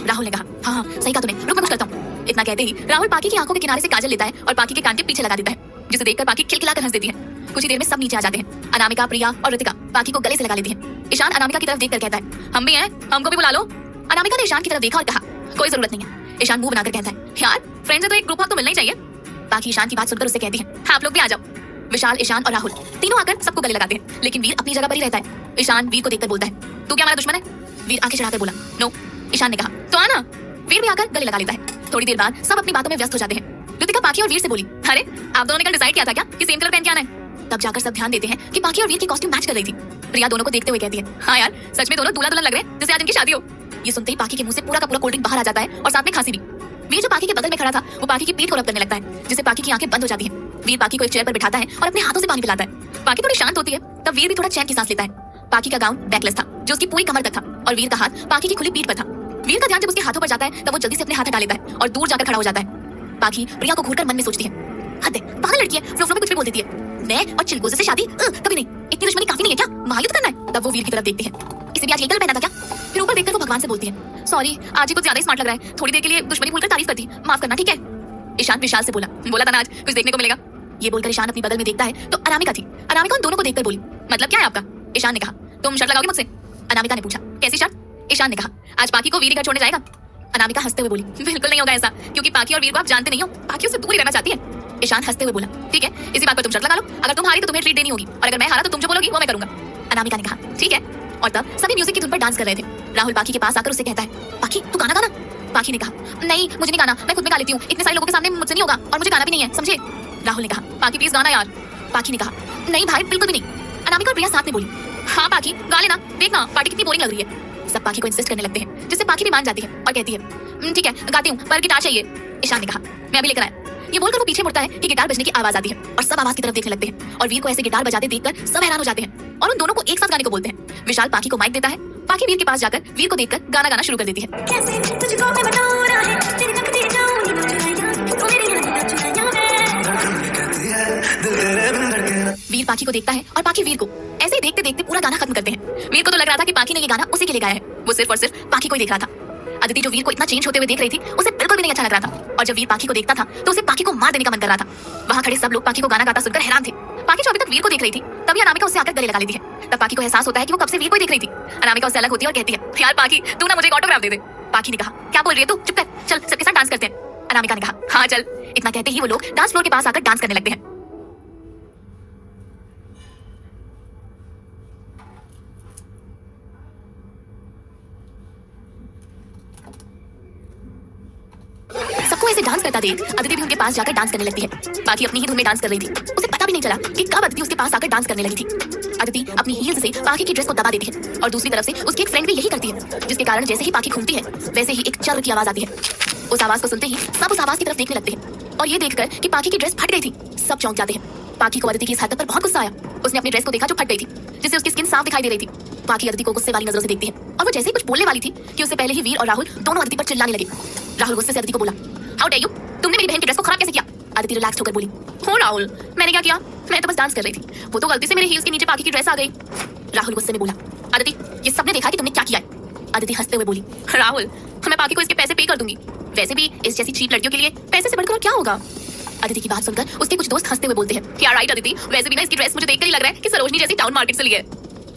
राहुल ने कहा, हाँ हाँ सही कहा तूने, रुक मैं कुछ करता हूँ। इतना कहते ही राहुल बाकी की आंखों के किनारे से काजल लेता है और बाकी के कान के पीछे लगा देता है, जिसे देखकर बाकी खिलखिलाकर हंस देती है। कुछ ही देर में सब नीचे आ जाते हैं। अनामिका, प्रिया और ऋतिका बाकी को गले से लगा लेती हैं। ईशान अनामिका की तरफ देखकर कहता है, हम भी हैं, हमको भी बुला लो। अनामिका ने ईशान की तरफ देखा और कहा, कोई जरूरत नहीं है। ईशान मुंह बनाकर कहता है, यार फ्रेंड्स है तो एक ग्रुप हग तो मिलना ही चाहिए। बाकी ईशान की बात सुनकर उससे कहती है, आप लोग भी आ जाओ। विशाल, ईशान और राहुल तीनों आकर सबको गले लगाते हैं, लेकिन वीर अपनी जगह पर ही रहता है। ईशान वीर को देखकर बोलता है, तू क्या हमारा दुश्मन है? वीर आंखें चढ़ाकर बोला, नो। ईशान ने कहा, तो आना। वीर भी आकर गले लगा लेता है। थोड़ी देर बाद सब अपनी बातों में व्यस्त हो जाते हैं। ऋतिका बाकी और वीर से बोली, अरे आप दोनों ने कल डिसाइड किया था क्या कि सेम कलर पहन के आना है? तब जाकर सब ध्यान देते हैं कि बाकी और वीर की कॉस्ट्यूम मैच कर रही थी। प्रिया दोनों को देखते हुए कहती है, हाँ यार सच में दोनों दूल्हा दुल्हन लग रहे हैं, जैसे आज इनकी शादी हो। ये सुनते ही बाकी के मुंह से पूरा का पूरा कोल्ड ड्रिंक बाहर आ जाता है और साथ में खांसी भी। वीर जो बाकी के बगल में खड़ा था वो बाकी की पीठ को रब करने लगता है, जिससे बाकी की आंखें बंद हो जाती हैं। वीर बाकी को एक चेयर पर बिठाता है और अपने हाथों से पानी पिलाता है। बाकी थोड़ी शांत होती है, तब वीर भी थोड़ा चैन की सांस लेता है। बाकी का गाउन बैकलेस था जो उसकी पूरी कमर तक था और वीर का हाथ बाकी की खुली पीठ पर था। वीर का ध्यान जब उसके हाथों पर जाता है तब वो जल्दी से अपने हाथ हटा लेता है और दूर जाकर खड़ा हो जाता है। बाकी प्रिया को घूरकर मन में सोचती है, हद है, पागल लड़की है, फ्लो फ्लो में कुछ भी बोल देती है। मैं और चिलगोजे से शादी कभी नहीं, इतनी दुश्मनी काफी नहीं है क्या, महायुद्ध करना है? तब वो वीर की तरफ देखती है, इसे भी आज यही कलर पहना था क्या? फिर ऊपर देखकर वो भगवान से बोलती है, सॉरी आज ही कुछ ज्यादा स्मार्ट लग रहा है, थोड़ी देर के लिए दुश्मनी भूलकर तारीफ करती, माफ करना ठीक है? ईशान विशाल से बोला था ना आज कुछ देखने को मिलेगा। ये बोलकर ईशान अपनी बगल में देखता है तो अनामिका थी। अनामिका उन दोनों को देखकर बोली, मतलब क्या है आपका? ईशान ने कहा, तुम शर्त लगाओगे मुझसे? अनामिका ने पूछा, कैसी शर्त? ईशान ने कहा, आज बाकी को वीर घर छोड़ने जाएगा। अनामिका हंसते हुए बोली, बिल्कुल नहीं होगा ऐसा, क्योंकि बाकी और वीर को आप जानते नहीं हो, बाकी उससे दूर ही रहना चाहती है। ईशान हंसते हुए बोला, ठीक है इसी बात पर तुम शर्त लगा लो, अगर तुम हारी तो तुम्हें ट्रीट देनी होगी और अगर मैं हारा तो तुम जो बोलोगी वो मैं करूंगा। अनामिका ने कहा, ठीक है। और तब सभी म्यूजिक की धुन पर डांस कर रहे थे। राहुल बाकी के पास आकर उससे कहता है, बाकी तू गाना गाना। बाकी ने कहा, नहीं मुझे नहीं गाना, मैं खुद में गा लेती हूँ, इतने सारे लोगों के सामने मुझसे नहीं होगा और मुझे गाना भी नहीं है, समझे? राहुल ने कहा, पाकी प्लीज गाना यार। पाकी ने कहा, नहीं भाई बिल्कुल भी नहीं। अनामिका और प्रिया साथ में बोली, हाँ पाकी गा लेना, देखना पार्टी कितनी बोरिंग लग रही है। सब पाकी को इंसिस्ट करने लगते हैं, जिससे पाकी भी मान जाती है और कहती है, ठीक है गाती हूँ पर गिटार चाहिए। ईशान ने कहा, मैं अभी लेकर आया। ये बोलकर वो पीछे मुड़ता है कि गिटार बजने की आवाज आती है और सब आवाज की तरफ देखने लगते हैं और वीर को ऐसे गिटार बजाते देखकर सब हैरान हो जाते हैं और उन दोनों को एक साथ गाने को बोलते हैं। विशाल पाकी को माइक देता है। पाकी वीर के पास जाकर वीर को देखकर गाना गाना शुरू कर देती है। वीर पाकी को देखता है और पाकी वीर को ऐसे ही देखते देखते पूरा गाना खत्म करते हैं। वीर को तो लग रहा था कि पाकी ने ये गाना उसी के लिए गाया है। वो सिर्फ और सिर्फ पाकी को ही देख रहा था। अदिति जो वीर को इतना चेंज होते हुए देख रही थी, उसे बिल्कुल भी नहीं अच्छा लग रहा था और जब वीर पाकी को देखता था तो उसे पाकी को मार देने का मन कर रहा था। वहां खड़े सब लोग पाकी को गाना गाता सुनकर हैरान थे। पाकी जो अभी तक वीर को देख रही थी, तभी अनामिका उससे आकर गले लगा लेती है। तब पाकी को एहसास होता है कि वो कब से वीर को ही देख रही थी। अनामिका उससे अलग होती है और कहती है, यार पाकी तू ना मुझे एक ऑटोग्राफ दे दे। पाकी ने कहा, क्या बोल रही है तू, चुप कर, चल सबके साथ डांस करते हैं। अनामिका ने कहा, हाँ चल। इतना कहते ही वो लोग डांस फ्लोर के पास आकर डांस करने लगते हैं। सबको ऐसे डांस करता देख अदिति भी उनके पास जाकर डांस करने लगती है। बाकी अपनी ही धुन में डांस कर रही थी। उसे पता भी नहीं चला कि कब अदिति उसके पास आकर डांस करने लगी थी। अदिति अपनी हील्स से पाकी की ड्रेस को दबा देती है और दूसरी तरफ से उसकी एक फ्रेंड भी यही करती है, जिसके कारण जैसे ही पाकी घूमती है वैसे ही एक चर्र की आवाज आती है। उस आवाज को सुनते ही सब उस आवाज की तरफ देखने लगते हैं और ये देखकर कि पाकी की ड्रेस फट गई थी सब चौंक जाते हैं। पाकी को अदिति की इस हरकत पर बहुत गुस्सा आया। उसने अपनी ड्रेस को देखा जो फट गई थी, जिससे उसकी स्किन साफ दिखाई दे रही थी। पाकी अदिति को गुस्से वाली नजरों से देखती है और वो जैसे ही कुछ बोलने वाली थी कि उससे पहले ही वीर और राहुल दोनों अदिति पर चिल्लाने लगे। राहुल गुस्से से अदिति को बोला, हाउ डेयर यू, तुमने मेरी बहन की ड्रेस को खराब कैसे किया? अदिति रिलैक्स होकर बोली, हो राहुल मैंने क्या किया, मैं तो बस डांस कर रही थी, वो तो गलती से मेरे हील्स के नीचे पाकी की ड्रेस आ गई। राहुल गुस्से में बोला, अदिति ये सबने देखा कि तुमने क्या किया है। अदिति हंसते हुए बोली, राहुल मैं पाकी को इसके पैसे पे कर दूंगी, वैसे भी इस जैसी चीप लड़कियों के लिए पैसे से बढ़कर और क्या होगा। अदिति की बात सुनकर उसके कुछ दोस्त हंसते हुए बोलते हैं, क्या राइट अदिति, वैसे भी ना इसकी ड्रेस मुझे देखकर ही लग रहा है कि सरोजनी जैसी टाउन मार्केट से ली है।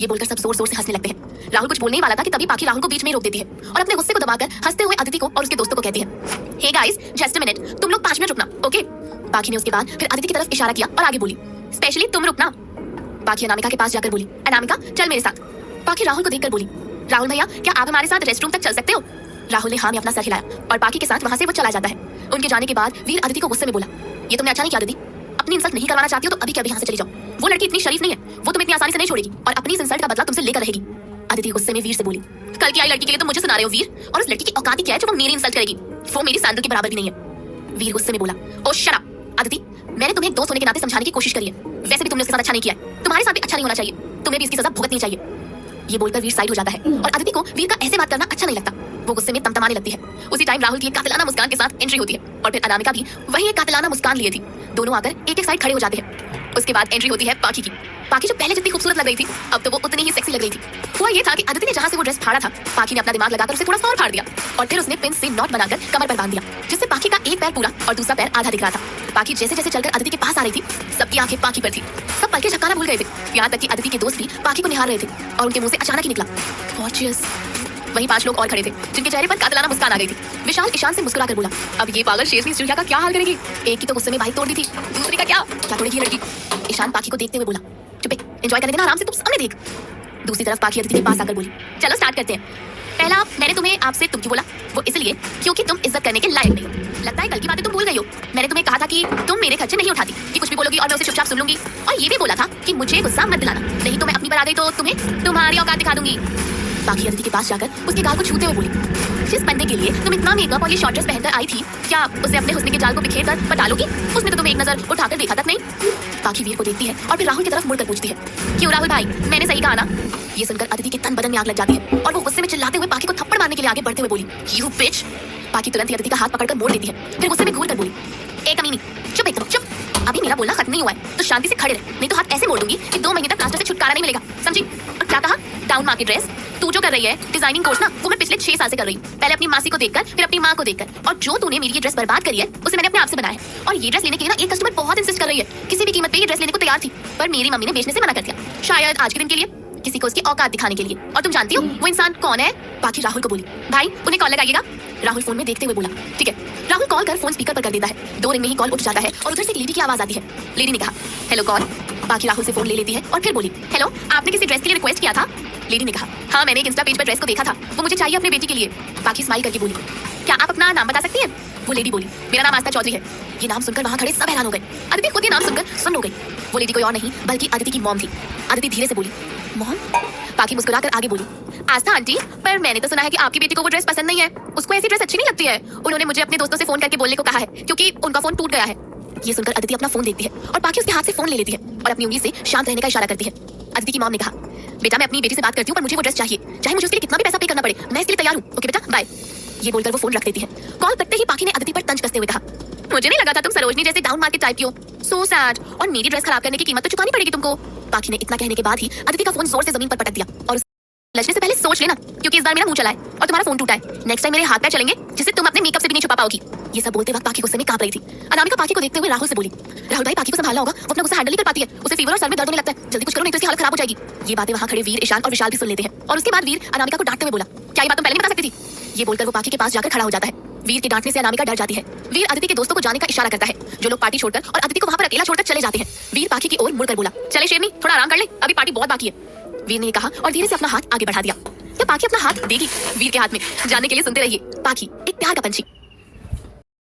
ये बोलकर सब जोर जोर से हंसने लगते हैं। राहुल कुछ बोलने ही वाला था कि तभी पाकी राहुल को बीच में ही रोक देती है और अपने गुस्से को दबाकर हंसते हुए अदिति को और उसके दोस्तों को कहती है, hey guys just a minute, तुम लोग 5 मिनट रुकना, ओके। पाकी ने उसके बाद फिर अदिति की तरफ इशारा किया और आगे बोली, स्पेशली तुम रुकना। पाकी अनामिका के पास जाकर बोली, अनामिका चल मेरे साथ। पाकी राहुल को देखकर बोली, राहुल भैया क्या आप हमारे साथ रेस्ट रूम तक चल सकते हो? राहुल ने हाँ में अपना सर हिलाया और पाकी के साथ वहां से वो चला जाता है। उनके जाने के बाद वीर अदिति को गुस्से में बोला, ये तुमने अच्छा नहीं किया अदिति, अपनी इंसल्ट नहीं करवाना चाहती हो तो अभी के अभी यहाँ से चली जाओ। वो लड़की इतनी शरीफ नहीं है, वो तुम्हें इतनी आसानी से नहीं छोड़ेगी और अपनी इस इंसल्ट का बदला तुमसे लेकर रहेगी। अदिति गुस्से में वीर से बोली, कल की आई लड़की के लिए तुम मुझे सुना रहे हो वीर, और उस लड़की की औकात क्या है जो वो मेरी इंसल्ट करेगी, वो मेरी सैंडल के बराबर भी नहीं है। वीर गुस्से में बोला, ओ शट अप अदिति, मैंने तुम्हें एक दोस्त होने के नाते समझाने की कोशिश करी है, वैसे भी तुमने उसके साथ अच्छा नहीं किया है, तुम्हारे साथ भी अच्छा नहीं होना चाहिए, तुम्हें भी इसकी सजा भुगतनी चाहिए। ये बोलकर वीर साइड हो जाता है और अदिति को वीर का ऐसे बात करना अच्छा नहीं लगता। वो गुस्से में तमतमाने लगती है। उसी टाइम राहुल की एक कातिलाना मुस्कान के साथ एंट्री होती है और फिर अनामिका भी वही एक कातिलाना मुस्कान लिए थी। दोनों आकर एक एक साइड खड़े हो जाते हैं। उसके बाद एंट्री होती है पाकी की। पाकी जो पहले जितनी खूबसूरत लग रही थी अब तो वो उतनी ही सेक्सी लग रही थी। हुआ ये था कि अदिति ने जहां से वो ड्रेस फाड़ा था, पाकी ने अपना दिमाग लगाकर उसे थोड़ा सा और फाड़ दिया और फिर उसने पिन से नॉट बनाकर कमर पर बांध दिया, जिससे पाकी का एक पैर पूरा और दूसरा पैर आधा दिख रहा था। पाकी जैसे जैसे चलकर अदिति के पास आ रही थी, सबकी आंखें पाकी पर थी। सब पलके झपकाना भूल गए थे, यहाँ तक कि अदिति के दोस्त भी पाकी को निहार रहे थे और उनके मुंह से अचानक ही निकला, गॉर्जियस। वहीं 5 लोग और खड़े थे जिनके चेहरे पर कातिलाना मुस्कान आ गई थी। विशाल ईशान से मुस्कुराकर बोला, अब ये पागल शेरनी चिड़िया का क्या हाल करेगी? एक की तो गुस्से में बाइक तोड़ दी थी, दूसरी का क्या तोड़ेगी लड़की? ईशान पाकी को देखते हुए बोला, चुप एंजॉय करने देना आराम से, तुम सामने देख। दूसरी तरफ पाकी अदिति के पास आकर बोली, चलो स्टार्ट करते हैं। पहला मैंने तुम्हें आपसे तुम क्यों बोला, वो इसलिए क्योंकि तुम इज्जत करने के लायक नहीं। लगता है कल की बातें तुम भूल गई हो। मैंने तुम्हें कहा था कि तुम मेरे खर्चे नहीं उठाती, कि कुछ भी बोलोगी और मैं उसे चुपचाप सुन लूंगी, और ये भी बोला था कि मुझे गुस्सा मत दिलाना, नहीं तो मैं अपनी पर आ गई तो तुम्हें तुम्हारी औकात दिखा दूंगी। बाकी अदिति के पास जाकर उसके गाल को छूते हुए बोली, जिस बंदे के लिए तुम इतना मेकअप और ये शॉर्ट ड्रेस पहनकर आई थी, क्या उसे अपने हुस्न के जाल को बिखेर कर पटा लोगी? उसने तो तुम्हें एक नजर उठाकर देखा तक नहीं। बाकी वीर को देखती है और फिर राहुल की तरफ मुड़कर पूछती है, क्यों राहुल भाई मैंने सही कहा ना? ये सुनकर अदिति के तन बदन में आग लग जाती है और वो गुस्से में चिल्लाते हुए पाकी को थप्पड़ मारने के लिए आगे बढ़ते हुए बोली, यू बिच। पाकी तुरंत ही अदिति का हाथ पकड़कर मोड़ देती है, फिर गुस्से में घूर कर बोली, ए कमीनी चुप एकदम चुप, अभी मेरा बोलना खत्म नहीं हुआ है तो शांति से खड़े रह, नहीं तो हाथ ऐसे मोड़ दूंगी कि 2 महीने तक प्लास्टर से छुटकारा नहीं मिलेगा, समझी? और क्या कहा? डाउन मार्केट ड्रेस तू जो कर रही है डिजाइनिंग कोर्स ना, वो मैं पिछले 6 साल से कर रही हूँ। पहले अपनी मासी को देखकर, फिर अपनी माँ को देखकर, और जो तूने मेरी ये ड्रेस बर्बाद करी है उसे मैंने अपने आप से बनाया है। और ये ड्रेस लेने के लिए ना एक कस्टमर बहुत इंसिस्ट कर रही है, किसी भी कीमत पे ये ड्रेस लेने को तैयार थी, पर मेरी मम्मी ने बेचने से मना कर दिया, शायद आज के दिन के लिए, किसी को उसकी औकात दिखाने के लिए। और तुम जानती हो वो इंसान कौन है? बाकी राहुल को बोली, भाई उन्हें कॉल लगाइएगा। राहुल फोन में देखते हुए बोला, ठीक है। राहुल कॉल कर फोन स्पीकर पर कर देता है। 2 रिंग में ही कॉल उठ जाता है और उधर से लेडी की आवाज आती है। लेडी ने कहा, हेलो कॉल। बाकी राहुल से फोन ले लेती है और फिर बोली, हेलो आपने किसी ड्रेस के लिए रिक्वेस्ट किया था? लेडी ने कहा, हाँ मैंने एक इंस्टा पेज पर ड्रेस को देखा था, वो मुझे चाहिए अपने बेटी के लिए। बाकी स्माइल करके बोली, क्या आप अपना नाम बता सकती हैं? वो लेडी बोली, मेरा नाम आस्था चौधरी है। ये नाम सुनकर वहाँ खड़े सब हैरान हो गए। अदिति खुद ये नाम सुनकर सुन्न हो गई। वो लेडी कोई और नहीं बल्कि अदिति की मॉम थी। अदिति धीरे से बोली, मॉम? पाखी मुस्कुराकर आगे बोली, आस्था आंटी, पर मैंने तो सुना है कि आपकी बेटी को वो ड्रेस पसंद नहीं है, उसको ऐसी ड्रेस अच्छी नहीं लगती है। उन्होंने मुझे अपने दोस्तों से फोन करके बोलने को कहा है क्योंकि उनका फोन टूट गया है। ये सुनकर अदिति अपना फोन देखती है और पाखी उसके हाथ से फोन ले लेती है और अपनी उंगली से शांत रहने का इशारा करती है। अदिति की मॉम ने कहा, बेटा मैं अपनी बेटी से बात करती हूँ पर मुझे वो ड्रेस चाहिए, चाहे मुझे उसके लिए कितना भी पैसा पे करना पड़े, मैं इसके लिए तैयार हूँ। ओके बेटा, बाय। ये बोलकर वो फोन रख देती है। कॉल करते ही पाखी ने अदिति पर तंज कसते हुए कहा, मुझे नहीं लगा था तुम सरोजनी जैसे डाउन मार्केट टाइप की हो। So sad. और मेरी ड्रेस खराब करने की कीमत तो चुकानी पड़ेगी तुमको। पाखी ने इतना कहने के बाद ही अदिति का फोन जोर से जमीन पर पटक दिया और लचने से पहले सोच लेना, क्योंकि इस बार मेरा मुंह चला है और तुम्हारा फोन टूटा है। नेक्स्ट टाइम मेरे हाथ पैर चलेंगे जिससे तुम अपने मेकअप से भी नहीं छुपा पाओगी। ये सब बोलते वक्त पाखी गुस्से में कांप रही थी। अनामिका पाखी को देखते हुए राहुल से बोली, राहुल भाई, पाखी को संभालना होगा, वो अपना गुस्सा हैंडल नहीं कर पाती है, उसे फीवर और सर में दर्द होने लगता है, जल्दी कुछ करो नहीं तो इसकी हालत खराब हो जाएगी। ये बातें वहाँ खड़े वीर, ईशान और विशाल भी सुन लेते हैं और उसके बाद वीर अनामिका को डांटते हुए बोला, क्या ये बात तुम पहले नहीं बता सकती थी? ये बोलकर वो पाखी के पास जाकर खड़ा हो जाता है। वीर के डांटने से अनामिका डर जाती है। वीर अदिति के दोस्तों को जाने का इशारा करता है, जो लोग पार्टी छोड़कर और अदिति को वहाँ पर अकेला छोड़कर चले जाते हैं। वीर पाखी की ओर मुड़कर बोला, चले शेरनी, थोड़ा आराम कर ले, अभी पार्टी बहुत बाकी है। वीर ने कहा और धीरे से अपना हाथ आगे बढ़ा दिया। क्या पाखी अपना हाथ देगी वीर के हाथ में? जानने के लिए सुनते रहिए पाखी, एक प्यार का पंछी।